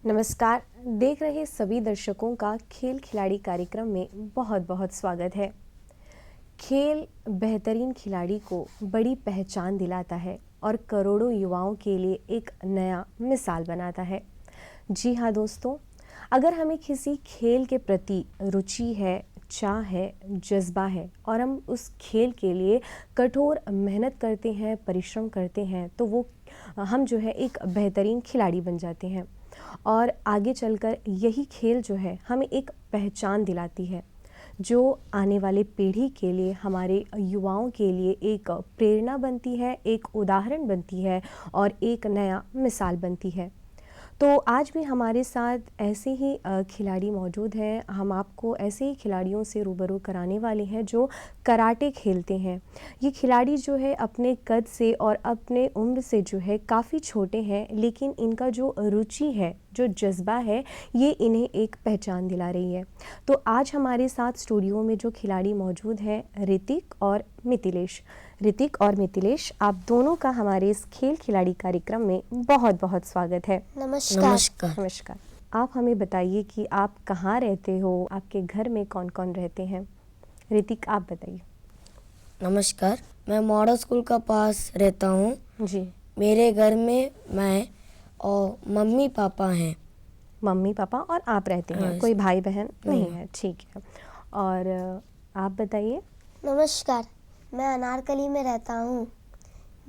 नमस्कार। देख रहे सभी दर्शकों का खेल खिलाड़ी कार्यक्रम में बहुत बहुत स्वागत है। खेल बेहतरीन खिलाड़ी को बड़ी पहचान दिलाता है और करोड़ों युवाओं के लिए एक नया मिसाल बनाता है। जी हाँ दोस्तों, अगर हमें किसी खेल के प्रति रुचि है, चाह है, जज्बा है और हम उस खेल के लिए कठोर मेहनत करते हैं, परिश्रम करते हैं, तो वो हम जो है एक बेहतरीन खिलाड़ी बन जाते हैं और आगे चलकर यही खेल जो है हमें एक पहचान दिलाती है, जो आने वाले पीढ़ी के लिए, हमारे युवाओं के लिए एक प्रेरणा बनती है, एक उदाहरण बनती है और एक नया मिसाल बनती है। तो आज भी हमारे साथ ऐसे ही खिलाड़ी मौजूद हैं। हम आपको ऐसे ही खिलाड़ियों से रूबरू कराने वाले हैं जो कराटे खेलते हैं। ये खिलाड़ी जो है अपने कद से और अपने उम्र से जो है काफ़ी छोटे हैं, लेकिन इनका जो रुचि है, जो जज्बा है, ये इन्हें एक पहचान दिला रही है। तो आज हमारे साथ स्टूडियो में जो खिलाड़ी मौजूद हैं, ऋतिक और मिथिलेश। ऋतिक और मिथिलेश, आप दोनों का हमारे इस खेल खिलाड़ी कार्यक्रम में बहुत बहुत स्वागत है। नमस्कार। नमस्कार। आप हमें बताइए कि आप कहाँ रहते हो, आपके घर में कौन कौन रहते हैं। ऋतिक, आप बताइए। नमस्कार, मैं मॉडल स्कूल का पास रहता हूँ। जी। मेरे घर में मैं और मम्मी पापा हैं। मम्मी पापा और आप रहते हैं, हाँ, कोई भाई बहन नहीं नहीं। है, ठीक है। और आप बताइए। नमस्कार, मैं अनारकली में रहता हूँ।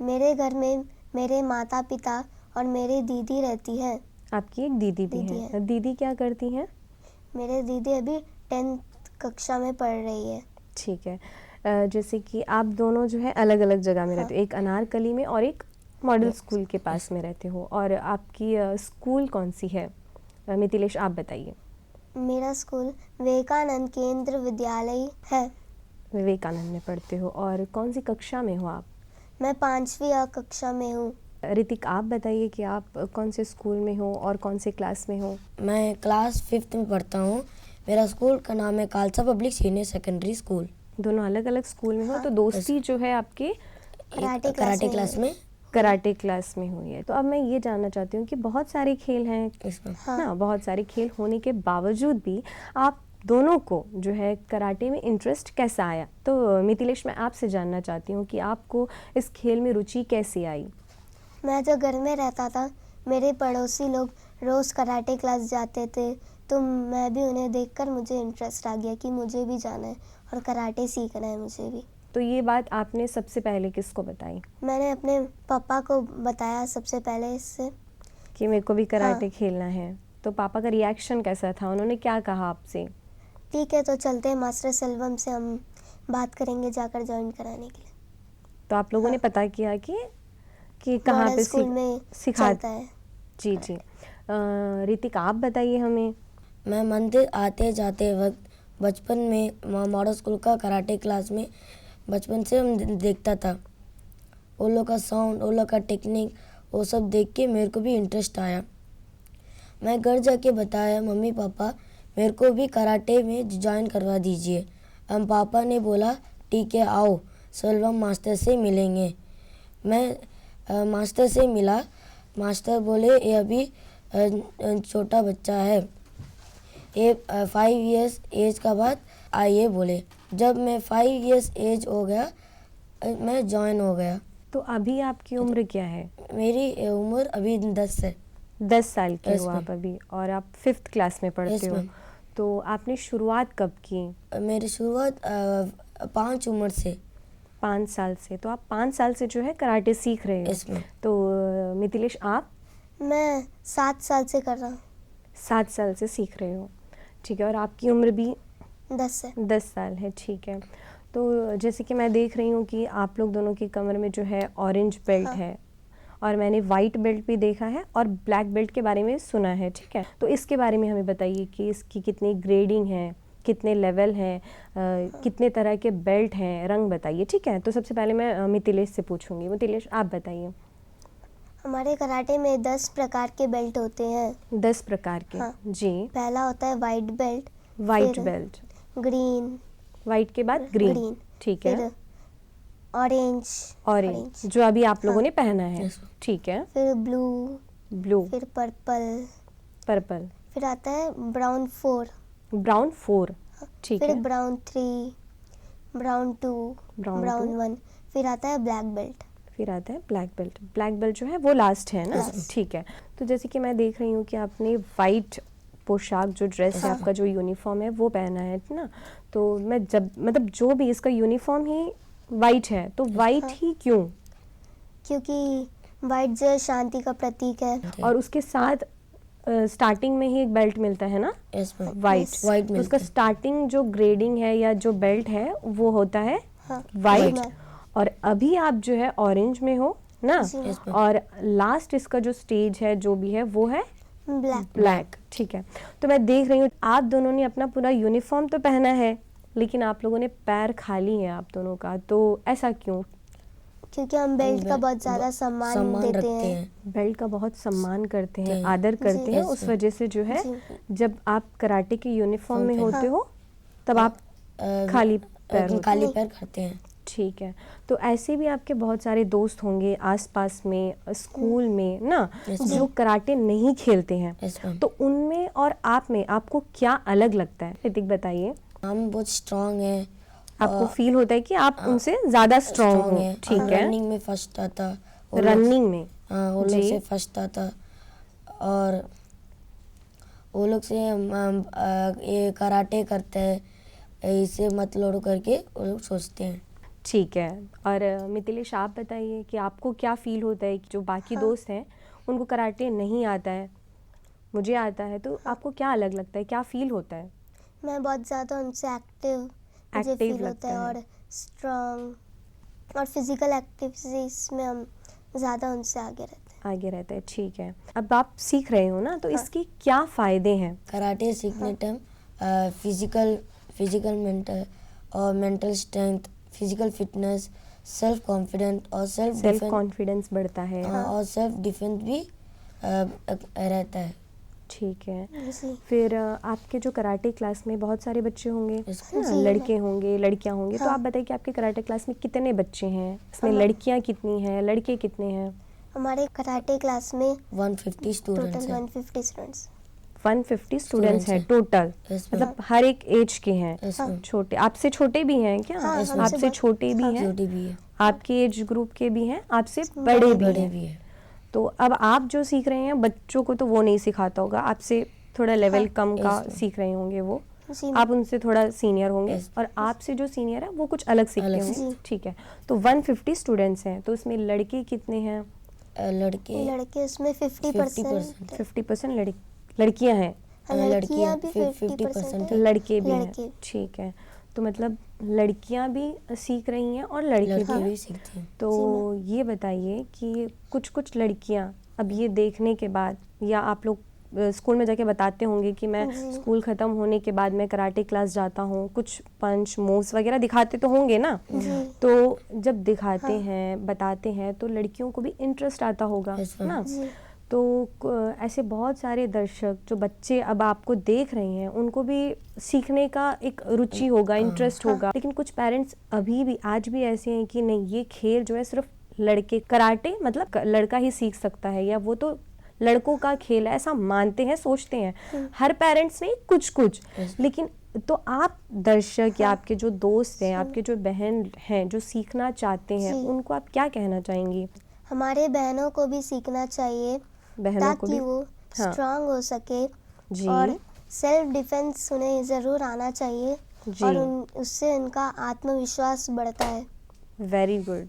मेरे घर में मेरे माता पिता और मेरी दीदी रहती है। आपकी एक दीदी भी दीदी है। दीदी क्या करती हैं? मेरे दीदी अभी 10th कक्षा में पढ़ रही है। ठीक है। जैसे कि आप दोनों जो है अलग अलग जगह में रहते हो, एक अनारकली में और एक मॉडल स्कूल के पास में रहते हो। और आपकी स्कूल कौन सी है? मिथिलेश, आप बताइए। मेरा स्कूल विवेकानंद केंद्र विद्यालय है। विवेकानंद में पढ़ते हो। और कौन सी कक्षा में हो आप? मैं 5वीं कक्षा में हूँ। ऋतिक, आप बताइए कि आप कौन से स्कूल में हो और कौन से क्लास में हो? मैं क्लास 5th में पढ़ता हूँ। मेरा स्कूल का नाम है Khalsa public senior secondary school. दोनों अलग अलग स्कूल में हो, तो दोस्ती जो है आपके कराटे क्लास में कराटे क्लास में हुई है। तो अब मैं ये जानना चाहती हूँ कि बहुत सारे खेल हैं इसमें। ना, बहुत सारे खेल होने के बावजूद भी आप दोनों को जो है कराटे में इंटरेस्ट कैसा आया? तो मिथिलेश, मैं आपसे जानना चाहती हूँ कि आपको इस खेल में रुचि कैसे आई? मैं जो घर में रहता था, मेरे पड़ोसी लोग रोज़ कराटे क्लास जाते थे, तो मैं भी उन्हें देखकर मुझे इंटरेस्ट आ गया कि मुझे भी जाना है और कराटे सीखना है मुझे भी। तो ये बात आपने सबसे पहले किसको बताई मैंने अपने पापा को बताया सबसे पहले इससे। कि मेरे को भी कराटे हाँ। खेलना है? तो पापा का रिएक्शन कैसा था? उन्होंने क्या कहा आपसे? ठीक है, तो चलते हैं मास्टर सेल्वम से, हम बात करेंगे जाकर ज्वाइन कराने के लिए। तो आप लोगों ने पता किया कि कहाँ मॉडल पे स्कूल में सिखा? चलता है। जी जी। ऋतिक, आप बताइए हमें। मैं मंदिर आते जाते वक्त बचपन में मॉडल स्कूल का कराटे क्लास में बचपन से हम देखता था। वो लोग का साउंड, वो लोग का टेक्निक, वो सब देख के मेरे को भी इंटरेस्ट आया। मैं घर जाके बताया मम्मी पापा मेरे को भी कराटे में ज्वाइन करवा दीजिए। हम पापा ने बोला ठीक है, आओ सेल्वम मास्टर से मिलेंगे। मैं मास्टर से मिला। मास्टर बोले ये अभी छोटा बच्चा है, ये 5 इयर्स एज का बाद आइए बोले। जब मैं 5 इयर्स एज हो गया, मैं ज्वाइन हो गया। तो अभी आपकी उम्र क्या है? मेरी उम्र अभी 10 है। 10 साल के Yes, हो आप ma'am. अभी, और आप 5th क्लास में पढ़ते Yes, हो। ma'am. तो आपने शुरुआत कब की? मेरी शुरुआत 5 उम्र से। 5 साल से। तो आप 5 साल से जो है कराटे सीख रहे हो। Yes, ma'am. तो मिथिलेश, आप? मैं 7 साल से कर रहा हूँ। 7 साल से सीख रहे हो, ठीक है। और आपकी उम्र भी 10 है। 10 साल है, ठीक है। तो जैसे कि मैं देख रही हूँ कि आप लोग दोनों की कमर में जो है ऑरेंज बेल्ट है, और मैंने वाइट बेल्ट भी देखा है और ब्लैक बेल्ट के बारे में सुना है, ठीक है। तो इसके बारे में हमें बताइए कि इसकी कितनी ग्रेडिंग है, कितने लेवल हैं, कितने तरह के बेल्ट हैं, रंग बताइए, ठीक है। तो सबसे पहले मैं मिथिलेश से पूछूंगी। मिथिलेश, आप बताइए। हमारे कराटे में 10 प्रकार के बेल्ट होते हैं। 10 प्रकार के? हाँ। जी। पहला होता है वाइट बेल्ट, वाइट फिर बेल्ट, ग्रीन, वाइट के बाद ग्रीन, ठीक है। फिर ऑरेंज, ऑरेंज, जो अभी आप लोगों ने पहना है, Yes. ठीक है। फिर ब्लू, ब्लू, फिर पर्पल, पर्पल, फिर आता है ब्राउन 4, ब्राउन 4, ठीक फिर है, ब्राउन 3, ब्राउन 2, Brown ब्राउन 2, 1, फिर आता है ब्लैक बेल्ट। फिर आता है ब्लैक बेल्ट। ब्लैक बेल्ट जो है वो लास्ट है ना, Last। ठीक है। तो जैसे कि मैं देख रही हूँ कि आपने वाइट पोशाक, जो ड्रेस है, हाँ। आपका जो यूनिफॉर्म है वो पहना है ना। तो मैं जब मतलब जो भी इसका यूनिफॉर्म ही वाइट है, तो वाइट हाँ। ही क्यों? क्योंकि वाइट जो है शांति का प्रतीक है। और उसके साथ स्टार्टिंग में ही एक बेल्ट मिलता है ना, yes ma'am, white. Yes। White तो मिलता उसका है। स्टार्टिंग जो ग्रेडिंग है या जो बेल्ट है वो होता है हाँ वाइट। मैम। और अभी आप जो है ऑरेंज में हो ना, जी मैम। यस मैम, और लास्ट इसका जो स्टेज है जो भी है वो है ब्लैक। ब्लैक, ठीक है। तो मैं देख रही हूँ आप दोनों ने अपना पूरा यूनिफॉर्म तो पहना है, लेकिन आप लोगों ने पैर खाली है आप दोनों का, तो ऐसा क्यों? क्योंकि हम बेल्ट का बहुत ज़्यादा सम्मान देते रखते हैं। हैं। बेल्ट का बहुत सम्मान करते हैं, जी। आदर करते जी। हैं। Yes, उस sir। वजह से जो है जी। जब आप कराटे के यूनिफॉर्म में हाँ। होते हो तब आप खाली पैर होते खाली नहीं। पैर खाते हैं। ठीक है। तो ऐसे भी आपके बहुत सारे दोस्त होंगे आसपास में, स्कूल में ना, Yes, जो ma'am। कराटे नहीं खेलते हैं। यस मैम, तो उनमें और आप में आपको क्या अलग लगता है? ऋतिक बताइए। हम बहुत स्ट्रांग हैं। आपको फील होता है कि आप उनसे ज्यादा स्ट्रांग हो, है। ठीक है। रनिंग में फर्स्ट आता। वो लोग- रनिंग में हाँ, वो लोग जी। से फर्स्ट आता। और वो लोग से ये कराटे करते हैं, इसे मत लड़ो करके वो लोग सोचते हैं। ठीक है। और मिथिलेश आप बताइए कि आपको क्या फील होता है कि जो बाकी दोस्त हैं उनको कराटे नहीं आता है, मुझे आता है, तो आपको क्या अलग लगता है, क्या फील होता है? मैं बहुत ज़्यादा उनसे एक्टिव मुझे Active फील होता लगता है, है। और स्ट्रांग और फिजिकल एक्टिविटीज में हम ज़्यादा उनसे आगे रहते हैं। आगे रहता है, ठीक है। अब आप सीख रहे हो ना, तो हाँ। इसके क्या फायदे हैं? कराटे सीखने time physical mental strength, physical fitness, self confidence और सेल्फ कॉन्फिडेंस बढ़ता है, और सेल्फ डिफेंस भी रहता है। ठीक है। जी। फिर आपके जो कराटे क्लास में बहुत सारे बच्चे होंगे Yes, है ना, जी, लड़के होंगे, लड़कियां होंगी, तो हाँ। आप बताइए कि आपके कराटे क्लास में कितने बच्चे हैं, इसमें हाँ। लड़कियां कितनी हैं, लड़के कितने हैं? हमारे कराटे क्लास में 150 स्टूडेंट्स टोटल हैं। 150 स्टूडेंट्स। 150 स्टूडेंट्स हैं हैं। टोटल, Yes, मतलब ma'am। हर एक एज के हैं। Yes, हाँ। ma'am। छोटे, आपसे छोटे भी हैं क्या? हाँ, Yes, ma'am। हमसे आपसे बहुत- छोटे भी हाँ। हैं, छोटी भी है, आपके एज ग्रुप के भी हैं, आपसे बड़े बड़े भी भी बड़े हैं। भी है। तो अब आप जो सीख रहे हैं बच्चों को तो वो नहीं सिखाता होगा, आपसे थोड़ा लेवल हाँ। कम का Yes, ma'am। सीख रहे होंगे वो, जी आप उनसे थोड़ा सीनियर होंगे, Yes। और आपसे जो सीनियर है वो कुछ अलग सीखते अलग होंगे, जी। ठीक है। तो 150 स्टूडेंट्स हैं, तो उसमें लड़के कितने हैं? लड़के लड़के उसमें 50%। 50% लड़कियां हैं, लड़कियां भी 50% 50% है। लड़के भी हैं, लड़के। ठीक है। तो मतलब लड़कियां भी सीख रही हैं और लड़के लड़के भी। भी सीखते हैं। तो ये बताइए कि कुछ कुछ लड़कियां अब ये देखने के बाद, या आप लोग स्कूल में जाके बताते होंगे कि मैं जी। स्कूल ख़त्म होने के बाद मैं कराटे क्लास जाता हूँ, कुछ पंच मूव्स वगैरह दिखाते तो होंगे ना, जी। तो जब दिखाते हाँ। हैं, बताते हैं, तो लड़कियों को भी इंटरेस्ट आता होगा Yes, ma'am। ना। जी। तो ऐसे बहुत सारे दर्शक जो बच्चे अब आपको देख रहे हैं उनको भी सीखने का एक रुचि होगा, इंटरेस्ट होगा, लेकिन कुछ पेरेंट्स अभी भी आज भी ऐसे हैं कि नहीं, ये खेल जो है सिर्फ लड़के, कराटे मतलब लड़का ही सीख सकता है, या वो तो लड़कों का खेल है, ऐसा मानते हैं, सोचते हैं। हर पेरेंट्स नहीं, कुछ कुछ। लेकिन तो आप दर्शक या आपके जो दोस्त हैं, आपके जो बहन हैं जो सीखना चाहते हैं, जी। उनको आप क्या कहना चाहेंगी? हमारे बहनों को भी सीखना चाहिए बहनों को ताकि भी, वो हाँ। स्ट्रांग हो सके, जी। और सेल्फ डिफेंस उन्हें ज़रूर आना चाहिए, जी। और उससे उनका आत्मविश्वास बढ़ता है। Very good.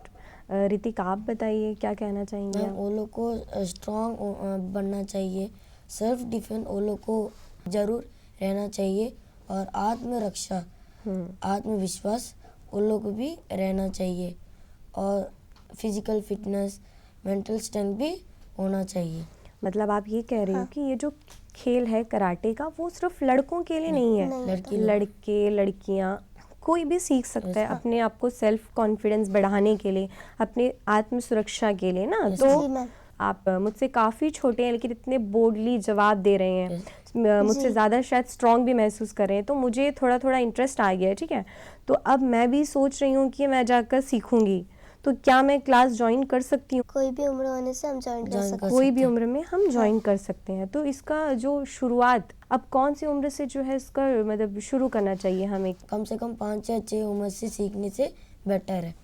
ऋतिक आप बताइए क्या कहना चाहेंगे मैम, आप? वो लोग को स्ट्रांग बनना चाहिए, सेल्फ डिफेंस वो लोग को जरूर रहना चाहिए, और आत्मरक्षा, आत्मविश्वास वो लोग को भी रहना चाहिए, और फिजिकल फिटनेस, मेंटल स्ट्रेंथ भी होना चाहिए। मतलब आप ये कह रहे हो हाँ। कि ये जो खेल है कराटे का वो सिर्फ लड़कों के लिए नहीं है, नहीं, लड़की लोग। लड़के लड़कियां कोई भी सीख सकता है, अपने आप को सेल्फ कॉन्फिडेंस बढ़ाने के लिए, अपने आत्म सुरक्षा के लिए ना। Yes, तो जी मैम। आप मुझसे काफ़ी छोटे हैं लेकिन इतने बोल्डली जवाब दे रहे हैं, मुझसे जी। ज़्यादा शायद स्ट्रांग भी महसूस कर रहे हैं, तो मुझे थोड़ा थोड़ा इंटरेस्ट आ गया है, ठीक है। तो अब मैं भी सोच रही हूँ कि मैं जाकर सीखूंगी। तो क्या मैं क्लास ज्वाइन कर सकती हूँ? कोई भी उम्र होने से हम ज्वाइन कर Join सकते कर कोई सकते भी हैं। उम्र में हम ज्वाइन कर सकते हैं। तो इसका जो शुरुआत अब कौन सी उम्र से जो है इसका मतलब शुरू करना चाहिए हमें? कम से कम 5 या 6 उम्र से सीखने से बेटर है।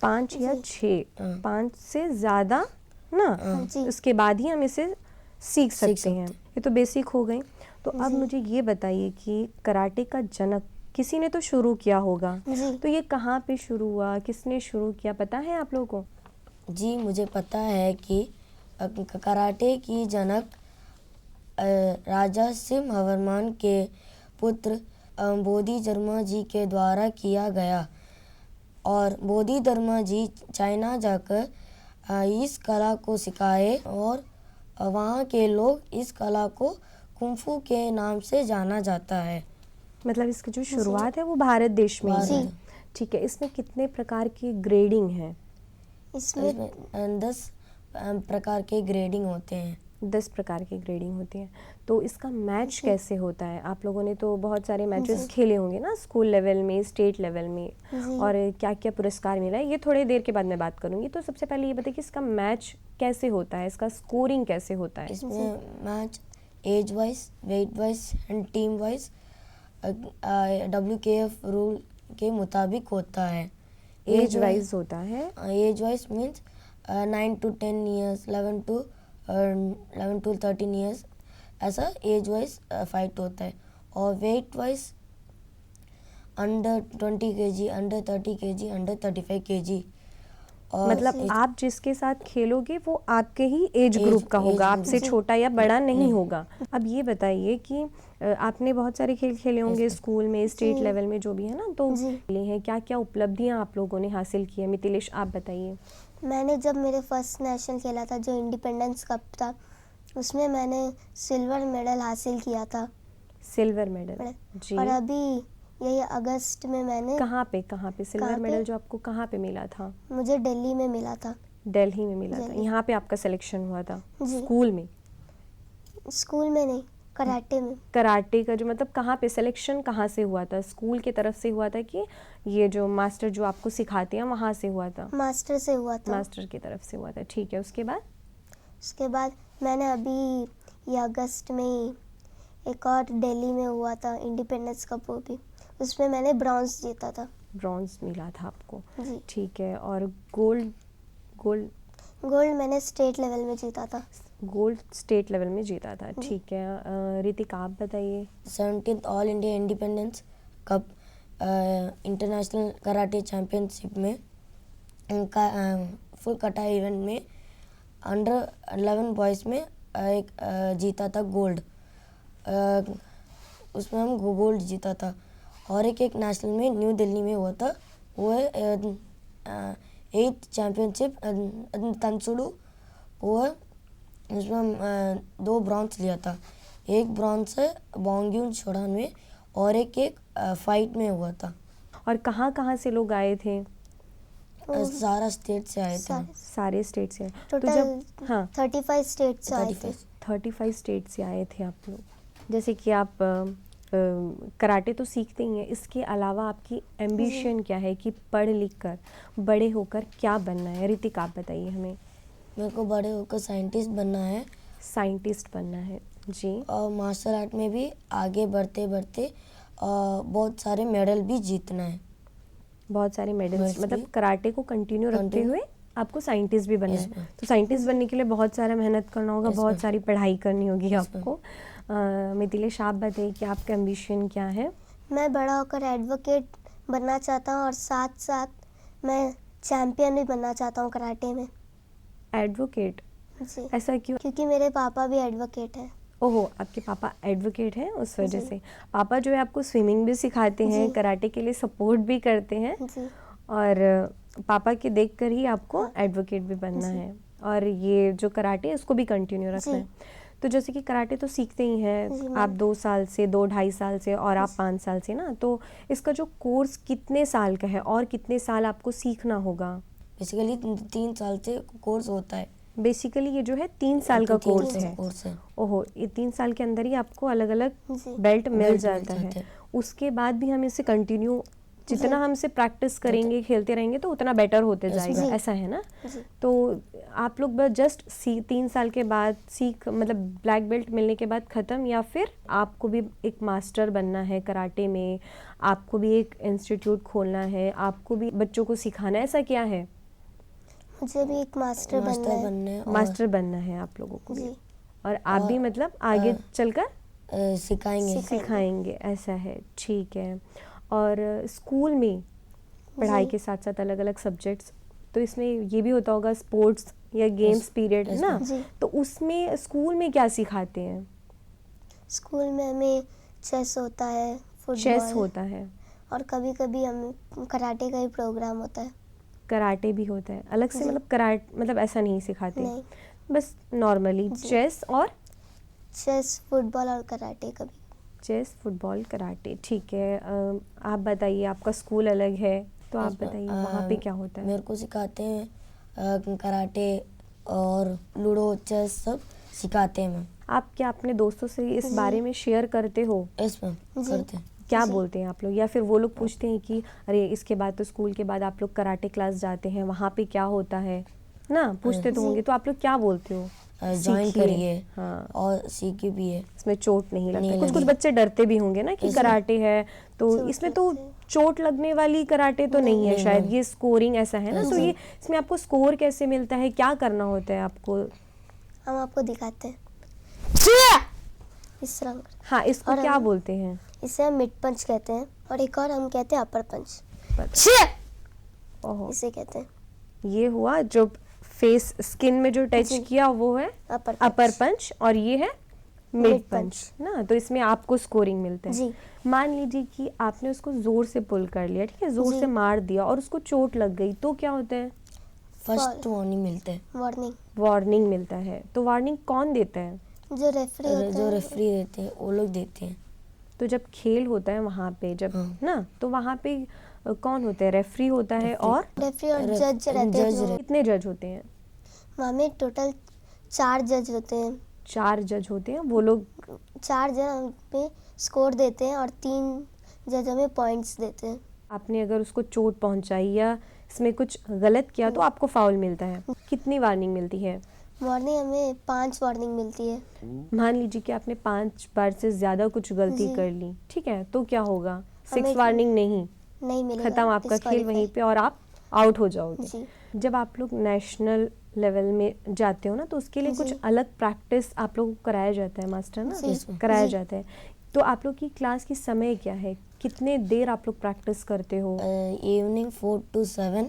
5 या जी। 6, हाँ। 5 से ज़्यादा ना, हाँ जी। उसके बाद ही हम इसे सीख सकते सकते हैं। ये तो बेसिक हो गई। तो अब जी। मुझे ये बताइए कि कराटे का जनक किसी ने तो शुरू किया होगा, जी। तो ये कहाँ पे शुरू हुआ, किसने शुरू किया, पता है आप लोगों को? जी, मुझे पता है कि कराटे की जनक राजा सिंहवर्मन के पुत्र बोधिधर्मा जी के द्वारा किया गया और बोधिधर्मा जी चाइना जाकर इस कला को सिखाए और वहाँ के लोग इस कला को कुंफू के नाम से जाना जाता है। मतलब इसकी जो शुरुआत है वो भारत देश में ही भारत है। में। ठीक है, इसमें कितने प्रकार की ग्रेडिंग है? इसमें इसमें 10 प्रकार के ग्रेडिंग होते हैं। 10 प्रकार की ग्रेडिंग होती है। तो इसका मैच कैसे होता है? आप लोगों ने तो बहुत सारे मैचेस खेले होंगे ना, स्कूल लेवल में, स्टेट लेवल में, जी। और क्या क्या पुरस्कार मिला है, ये थोड़ी देर के बाद मैं बात करूंगी। तो सबसे पहले ये बताइए कि इसका मैच कैसे होता है, इसका स्कोरिंग कैसे होता है? इसमें match age wise, wait wise and team wise WKF rule के मुताबिक होता है। एज वाइज होता है। Age wise means 9 to 10 years, 11 to 13 years, ऐसा एज वाइज फाइट होता है। और wait wise under 20 kg, under 30 kg, under 35 kg। और मतलब आप जिसके साथ खेलोगे वो आपके ही एज एज- ग्रुप का एज होगा, ग्रुप। आपसे जी। छोटा या बड़ा नहीं होगा। अब ये बताइए कि आपने बहुत सारे खेल खेले होंगे स्कूल में, स्टेट जी। लेवल में, जो भी है ना, तो जी। खेले हैं, क्या क्या उपलब्धियां आप लोगों ने हासिल की है? मिथिलेश, आप बताइए। मैंने जब मेरे फर्स्ट नेशनल खेला था जो इंडिपेंडेंस कप था, उसमें मैंने सिल्वर मेडल हासिल किया था। सिल्वर मेडल जी। और अभी यही अगस्त में मैंने कहाँ पे सिल्वर कहाँ पे? मेडल जो आपको कहाँ पे मिला था? मुझे दिल्ली में मिला था। दिल्ली में मिला था। दिल्ली। यहाँ पे आपका सिलेक्शन हुआ था? जी। स्कूल में? स्कूल में नहीं, कराटे में। कराटे का जो मतलब कहाँ पे सिलेक्शन कहाँ से हुआ था? स्कूल की तरफ से हुआ था कि ये जो मास्टर जो आपको सिखाते हैं वहाँ से हुआ था? मास्टर से हुआ था। मास्टर की तरफ से हुआ था। ठीक है, उसके बाद? उसके बाद मैंने अभी ये अगस्त में ही एक और दिल्ली में हुआ था इंडिपेंडेंस कप, वो भी उसमें मैंने ब्रॉन्ज जीता था। ब्रॉन्ज मिला था आपको? जी। ठीक है। और गोल्ड? गोल्ड गोल्ड मैंने स्टेट लेवल में जीता था। गोल्ड स्टेट लेवल में जीता था। ठीक है। ऋतिक, आप बताइए। 17th all India independence cup international karate championship में फुल कटा इवेंट में अंडर 11 बॉयज़ में एक जीता था गोल्ड। उसमें हम गोल्ड जीता था। और एक नेशनल में न्यू दिल्ली में हुआ था, वो है 8th चैम्पियनशिप तंसुडू, वो है उसमें हम 2 ब्रॉन्ज लिया था। एक ब्रॉन्ज है बोंग्यून शोडान में और एक फाइट में हुआ था। और कहाँ से लोग आए थे? सारा स्टेट से आए थे। सारे स्टेट से। तो टोटल जब 35 स्टेट से आए थे। 35 स्टेट से आए थे आप लोग। जैसे कि आप कराटे तो सीखते ही हैं, इसके अलावा आपकी एम्बिशन क्या है कि पढ़ लिख कर बड़े होकर क्या बनना है? ऋतिक, आप बताइए हमें। मेरे को बड़े होकर साइंटिस्ट बनना है। साइंटिस्ट बनना है जी। और मार्शल आर्ट में भी आगे बढ़ते बढ़ते बहुत सारे मेडल भी जीतना है। बहुत सारे मेडल्स, मेडल्स मतलब भी। कराटे को कंटिन्यू रखते Continue। हुए आपको साइंटिस्ट भी बनना Yes, है। ma'am। तो साइंटिस्ट बनने के लिए बहुत सारा मेहनत करना होगा, Yes, बहुत ma'am। सारी पढ़ाई करनी होगी Yes, आपको। मिथिलेश, आप बताइए कि आपका एम्बिशन क्या है? मैं बड़ा होकर एडवोकेट बनना चाहता हूँ और साथ साथ मैं चैम्पियन भी बनना चाहता हूँ कराटे में। एडवोकेट? जी। ऐसा क्यों? क्योंकि मेरे पापा भी एडवोकेट हैं। ओहो, आपके पापा एडवोकेट हैं, उस वजह जी। से। पापा जो है आपको स्विमिंग भी सिखाते हैं, जी। कराटे के लिए सपोर्ट भी करते हैं, जी। और पापा के देखकर ही आपको हाँ। एडवोकेट भी बनना जी। है, और ये जो कराटे है इसको भी कंटिन्यू रखना जी। है। तो जैसे कि कराटे तो सीखते ही जी, हैं मैम। आप 2 साल से, 2-2.5 साल से, और आप 5 साल से ना, तो इसका जो कोर्स कितने साल का है और कितने साल आपको सीखना होगा? बेसिकली 3 साल से कोर्स होता है। बेसिकली ये जो है 3 साल का 3 कोर्स साल है। कोर्स है। ओहो, ये 3 साल के अंदर ही आपको अलग अलग जी। बेल्ट मिल बेल्ट मिल जाता है। जाते हैं। उसके बाद भी हम इसे कंटिन्यू जितना हमसे प्रैक्टिस करेंगे, खेलते रहेंगे तो उतना बेटर होते जाएगा, जी। ऐसा है ना? जी तो आप लोग बस जस्ट 3 साल के बाद मतलब ब्लैक बेल्ट मिलने के बाद ख़त्म, या फिर आपको भी एक मास्टर बनना है कराटे में, आपको भी एक इंस्टीट्यूट खोलना है, आपको भी बच्चों को सिखाना है, ऐसा क्या है? मुझे भी एक मास्टर बनना मास्टर है। बनने और मास्टर बनना है आप लोगों को भी, जी और आप भी मतलब आगे चलकर सिखाएंगे। सिखाएंगे, ऐसा है, ठीक है। और स्कूल में पढ़ाई जी। के साथ साथ अलग अलग सब्जेक्ट्स, तो इसमें ये भी होता होगा स्पोर्ट्स या गेम्स पीरियड yes, ना, जी। तो उसमें स्कूल में क्या सिखाते हैं? स्कूल में हमें चेस होता है, चेस फुटबॉल, होता है, और कभी कभी हमें कराटे का ही प्रोग्राम होता है। कराटे भी होता है अलग से, जी। मतलब कराटे मतलब ऐसा नहीं सिखाते, नहीं, बस नॉर्मली जी। चेस और चेस, फुटबॉल और कराटे कभी। चेस, फुटबॉल, कराटे, ठीक है। आप बताइए, आपका स्कूल अलग है, तो आप बताइए वहाँ पे क्या होता है? मेरे को सिखाते हैं कराटे और लूडो, चेस सब सिखाते हैं मैम। आप क्या अपने दोस्तों से इस जी। बारे में शेयर करते हो? यस मैम, जी। करते हैं। क्या जी। बोलते हैं आप लोग, या फिर वो लोग पूछते हैं कि अरे इसके बाद तो स्कूल के बाद आप लोग कराटे क्लास जाते हैं, वहाँ पे क्या होता है ना, पूछते तो जी। होंगे, तो आप लोग क्या बोलते हो? ज्वाइन सीखिए। करिए हाँ, और सीखिए भी है। इसमें चोट नहीं लगता। नहीं कुछ कुछ लगेगा। बच्चे डरते भी होंगे ना कि इसमें- कराटे है, तो चोट इसमें तो लगती है। चोट लगने वाली कराटे तो नहीं है नहीं, शायद, नहीं। ये स्कोरिंग ऐसा है ना, तो जी। ये इसमें आपको स्कोर कैसे मिलता है, क्या करना होता है आपको? हम आपको दिखाते हैं इस तरह। हाँ, इसको और क्या हम- बोलते हैं? इसे हम मिड पंच कहते हैं, और एक और हम कहते हैं अपर पंच। ओहो, इसे कहते हैं ये हुआ जो फेस स्किन में जो टच जी। किया वो है अपर अपर पंच, और ये है मिड मिड पंच पंच। ना, तो इसमें आपको स्कोरिंग मिलता है। जी। मान लीजिए कि आपने उसको जोर से पुल कर लिया, ठीक है, जोर जी। से मार दिया और उसको चोट लग गई, तो क्या होता है? फर्स्ट वार्निंग मिलते हैं। वार्निंग। वार्निंग मिलता है। तो वार्निंग कौन देता है? जो रेफरी होता जो है, रेफरी रहते हैं वो लोग देते हैं। तो जब खेल होता है वहाँ पे, जब हाँ। ना, तो वहाँ पे कौन होते हैं? रेफरी होता है, रेफरी। और रेफरी और रेफ- जज रहते हैं। जज जो कितने जज होते हैं? वहाँ में टोटल 4 जज होते हैं। 4 जज होते हैं, वो लोग 4 जज हमें स्कोर देते हैं और 3 जज हमें पॉइंट्स देते हैं। आपने अगर उसको चोट पहुंचाई या इसमें कुछ गलत किया तो आपको फाउल मिलता है। कितनी वार्निंग मिलती है? वार्निंग हमें 5 वार्निंग मिलती है। मान लीजिए कि आपने 5 बार से ज्यादा कुछ गलती जी। कर ली, ठीक है, तो क्या होगा? हमें 6 वार्निंग नहीं, नहीं मिलेगा, खत्म आपका खेल disqualify। वहीं पे, और आप आउट हो जाओगे। जी। जब आप लोग नेशनल लेवल में जाते हो ना, तो उसके लिए जी। कुछ अलग प्रैक्टिस आप लोगों को कराया जाता है मास्टर ना, जी। कराया जी। जाता है। तो आप लोग की क्लास की समय क्या है, कितने देर आप लोग प्रैक्टिस करते हो? Evening 4 to 7,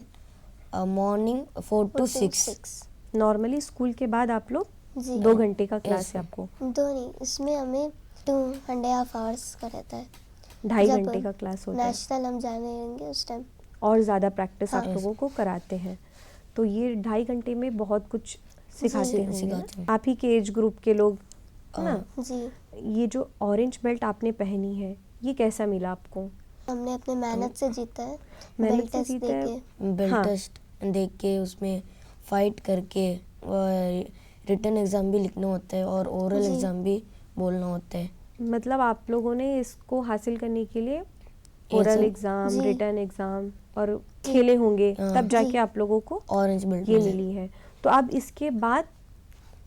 morning 4 to 6। Normally school के बाद आप लोग जी। 2 घंटे का क्लास है Yes, आपको? 2 नहीं, इसमें हमें 2.5 आवर्स का रहता है। 2.5 जब घंटे का क्लास होता है, नेशनल हम जानेंगे उस टाइम। और ज़्यादा प्रैक्टिस आप हाँ। लोगों को कराते हैं। तो ये 2.5 घंटे में बहुत कुछ सिखाते जी, होंगे सिखाते ना? हैं। आप ही के एज ग्रुप के लोग ना? जी। ये जो ऑरेंज बेल्ट आपने पहनी है, ये कैसा मिला आपको? हमने अपने मेहनत से जीता है, मेहनत बेल्ट से टेस्ट जीता है। देके। बेल्ट हाँ। टेस्ट देख के उसमें फाइट करके रिटन एग्ज़ाम भी लिखना होता है और ओरल जी। एग्ज़ाम भी बोलना होता है। मतलब आप लोगों ने इसको हासिल करने के लिए ओरल सब- एग्ज़ाम, जी। रिटन एग्ज़ाम और खेले होंगे, हाँ। तब जाके जी। आप लोगों को ऑरेंज बेल्ट ये मिला है। मिली है। तो अब इसके बाद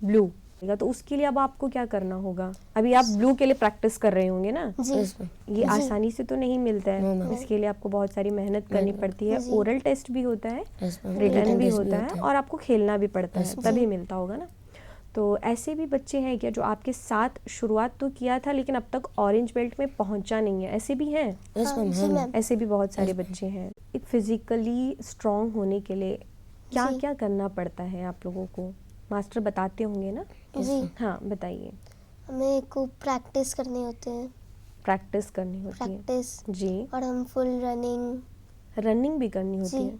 ब्लू, तो उसके लिए अब आपको क्या करना होगा? अभी आप ब्लू के लिए प्रैक्टिस कर रहे होंगे ना? जी। Yes, ma'am. ये जी। आसानी से तो नहीं मिलता No, है, ma'am. इसके लिए आपको बहुत सारी मेहनत करनी नहीं, पड़ती है। जी। ओरल टेस्ट भी होता है, Yes, ma'am. रिटन Written भी test होता है, और आपको खेलना भी पड़ता है, Yes, तभी जी। मिलता होगा ना? तो ऐसे भी बच्चे हैं क्या जो आपके साथ शुरुआत तो किया था लेकिन अब तक ऑरेंज बेल्ट में पहुंचा नहीं है? ऐसे भी हैं? Yes, हाँ, ma'am, जी है मैम। मैम। ऐसे भी बहुत सारे Yes, ma'am. बच्चे हैं। एक फिजिकली स्ट्रांग होने के लिए क्या जी। क्या करना पड़ता है आप लोगों को? मास्टर बताते होंगे ना? जी। हाँ, बताइए। हमें खूब प्रैक्टिस करनी होती है, प्रैक्टिस करनी होती है प्रैक्टिस, जी, और हम फुल रनिंग, रनिंग भी करनी होती जी, है।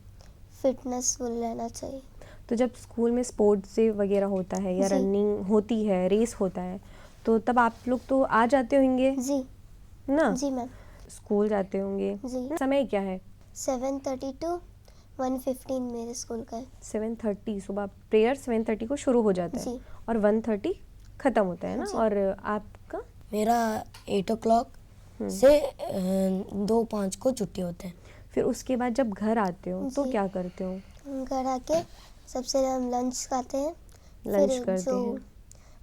फिटनेस फुल रहना चाहिए। तो जब स्कूल में स्पोर्ट्स डे वगैरह होता है या जी। रनिंग होती है, रेस होता है, तो तब आप लोग तो आ जाते होंगे जी। ना? जी मैम। स्कूल जाते होंगे। जी। समय क्या है? 7:30 to 1:15 मेरे स्कूल का है। 7:30 सुबह प्रेयर 7:30 को शुरू हो जाता है, जी। और 1:30 खत्म होता है ना? जी। और आपका मेरा 8 o'clock से 2:05 को छुट्टी होता है। फिर उसके बाद जब घर आते हो तो जी। क्या करते हो? हम घर आके सबसे पहले हम लंच खाते हैं। लंच फिर करते जो हैं,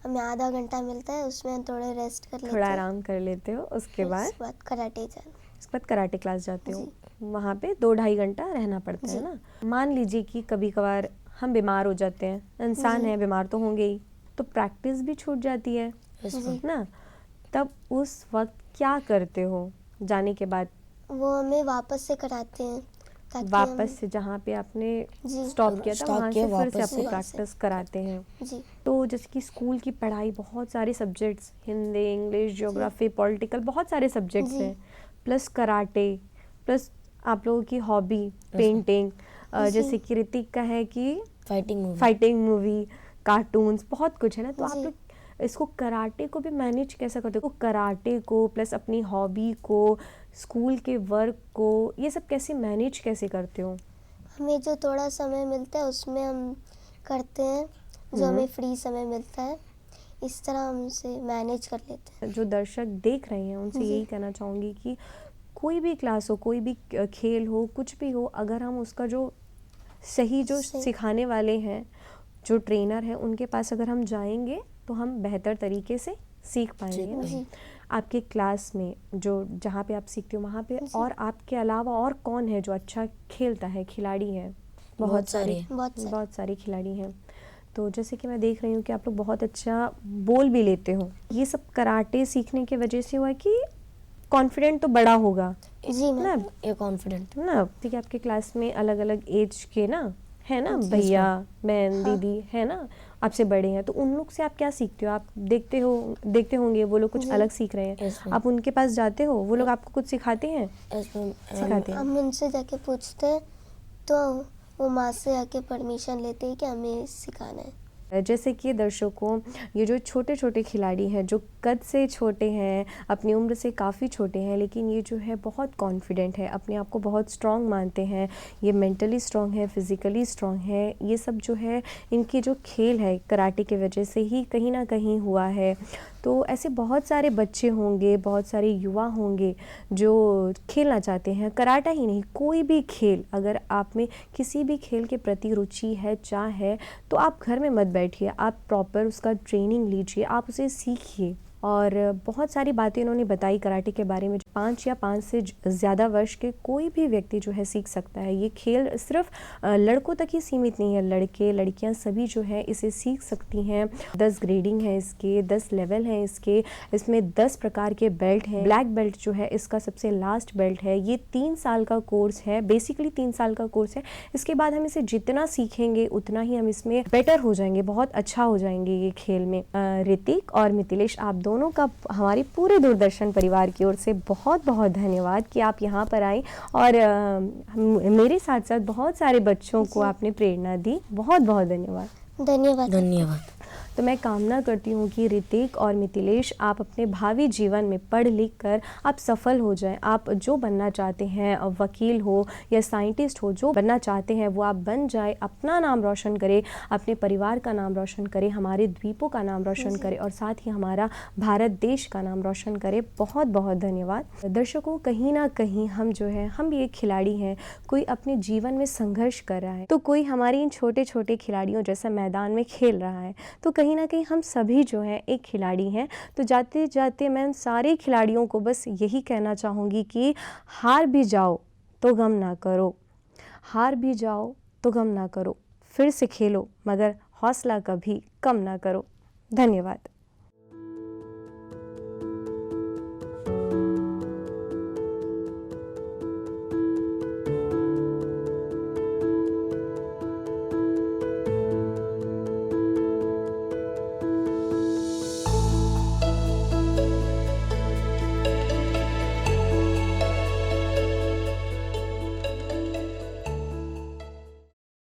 हमें आधा घंटा मिलता है उसमें हम थोड़े रेस्ट कर लेते थोड़ा हैं। आराम कर लेते हो, उसके फिर बाद उसके बाद कराटे जाना। उसके बाद कराटे क्लास जाते हो। जी। वहाँ पे 2-2.5 घंटा रहना पड़ता है जी। ना। मान लीजिए कि कभी कभार हम बीमार हो जाते हैं, इंसान जी। है, बीमार तो होंगे ही, तो प्रैक्टिस भी छूट जाती है Yes, जी। ma'am. ना। तब उस वक्त क्या करते हो जाने के बाद? वो हमें वापस से कराते हैं ताकि वापस से जहाँ पे आपने जी। स्टॉप किया था Stop वहाँ किया, से फिर से वापस आपको से। प्रैक्टिस कराते हैं। जी। तो जैसे कि स्कूल की पढ़ाई, बहुत सारे subjects, Hindi, English, geography, political, बहुत सारे सब्जेक्ट्स जी। हैं, प्लस कराटे, प्लस आप लोगों की हॉबी पेंटिंग, जी। जैसे कि ऋतिक का है कि Fighting movie. Fighting movie, cartoons, बहुत कुछ है ना। तो आप जी। लोग इसको कराटे को भी मैनेज कैसे करते हो? कराटे को प्लस अपनी हॉबी को, स्कूल के वर्क को, ये सब कैसे मैनेज कैसे करते हो? हमें जो थोड़ा समय मिलता है उसमें हम करते हैं, जो हमें फ्री समय मिलता है, इस तरह हम उसे मैनेज कर लेते हैं। जो दर्शक देख रहे हैं उनसे जी। यही कहना चाहूँगी कि कोई भी क्लास हो, कोई भी खेल हो, कुछ भी हो, अगर हम उसका जो सही जो सही। सिखाने वाले हैं, जो ट्रेनर हैं, उनके पास अगर हम जाएंगे तो हम बेहतर तरीके से सीख पाएंगे ना। जी। आपके क्लास में जो जहाँ पे आप सीखते हो वहाँ पे जी। और आपके अलावा और कौन है जो अच्छा खेलता है, खिलाड़ी है? बहुत सारे। बहुत सारे खिलाड़ी हैं। तो जैसे कि मैं देख रही हूँ कि आप लोग बहुत अच्छा बोल भी लेते हो। ये सब कराटे सीखने की वजह से हुआ है कि कॉन्फिडेंट तो बड़ा होगा जी ना, मैम। ये confident. ना। ठीक है, आपके क्लास में अलग अलग एज के ना है ना, जी। भैया, बहन, हाँ। दीदी है ना, आपसे बड़े हैं, तो उन लोग से आप क्या सीखते हो? आप देखते होंगे वो लोग कुछ जी। अलग सीख रहे हैं, Yes, ma'am. आप उनके पास जाते हो, वो लोग आपको कुछ सिखाते हैं? Yes, ma'am. सिखाते हैं। हम उनसे जाके पूछते हैं तो वो माँ से आके परमिशन लेते हैं कि हमें सिखाना है। जैसे कि दर्शकों, ये जो छोटे छोटे खिलाड़ी हैं, जो कद से छोटे हैं, अपनी उम्र से काफ़ी छोटे हैं, लेकिन ये जो है बहुत कॉन्फिडेंट है, अपने आप को बहुत स्ट्रांग मानते हैं, ये मेंटली स्ट्रांग है, फिज़िकली स्ट्रांग है। ये सब जो है इनकी जो खेल है कराटे की वजह से ही कहीं ना कहीं हुआ है। तो ऐसे बहुत सारे बच्चे होंगे, बहुत सारे युवा होंगे जो खेलना चाहते हैं, कराटा ही नहीं, कोई भी खेल। अगर आप में किसी भी खेल के प्रति रुचि है, चाह है, तो आप घर में मत बैठिए, आप प्रॉपर उसका ट्रेनिंग लीजिए, आप उसे सीखिए। और बहुत सारी बातें उन्होंने बताई कराटे के बारे में। 5 या 5 से ज़्यादा वर्ष के कोई भी व्यक्ति जो है सीख सकता है। ये खेल सिर्फ लड़कों तक ही सीमित नहीं है, लड़के लड़कियां सभी जो है इसे सीख सकती हैं। 10 ग्रेडिंग है इसके, 10 लेवल हैं इसके, इसमें 10 प्रकार के बेल्ट हैं। ब्लैक बेल्ट जो है इसका सबसे लास्ट बेल्ट है। ये 3 साल का कोर्स है, बेसिकली 3 साल का कोर्स है। इसके बाद हम इसे जितना सीखेंगे उतना ही हम इसमें बेटर हो जाएंगे, बहुत अच्छा हो जाएंगे ये खेल में। ऋतिक और मिथिलेश, आप दोनों का हमारी पूरे दूरदर्शन परिवार की ओर से बहुत बहुत धन्यवाद कि आप यहाँ पर आए और मेरे साथ साथ बहुत सारे बच्चों को आपने प्रेरणा दी। बहुत बहुत धन्यवाद। धन्यवाद। धन्यवाद। तो मैं कामना करती हूँ कि ऋतिक और मिथिलेश आप अपने भावी जीवन में पढ़ लिख कर आप सफल हो जाएं। आप जो बनना चाहते हैं, वकील हो या साइंटिस्ट हो, जो बनना चाहते हैं वो आप बन जाए, अपना नाम रोशन करें, अपने परिवार का नाम रोशन करें, हमारे द्वीपों का नाम रोशन करें और साथ ही हमारा भारत देश का नाम रोशन करें। बहुत बहुत धन्यवाद। दर्शकों, कहीं ना कहीं हम जो है, हम भी एक खिलाड़ी हैं, कोई अपने जीवन में संघर्ष कर रहा है, तो कोई हमारे इन छोटे छोटे खिलाड़ियों जैसा मैदान में खेल रहा है, तो कहीं ना कहीं हम सभी जो हैं एक खिलाड़ी हैं। तो जाते जाते मैं उन सारे खिलाड़ियों को बस यही कहना चाहूँगी कि हार भी जाओ तो गम ना करो, हार भी जाओ तो गम ना करो, फिर से खेलो मगर हौसला कभी कम ना करो। धन्यवाद।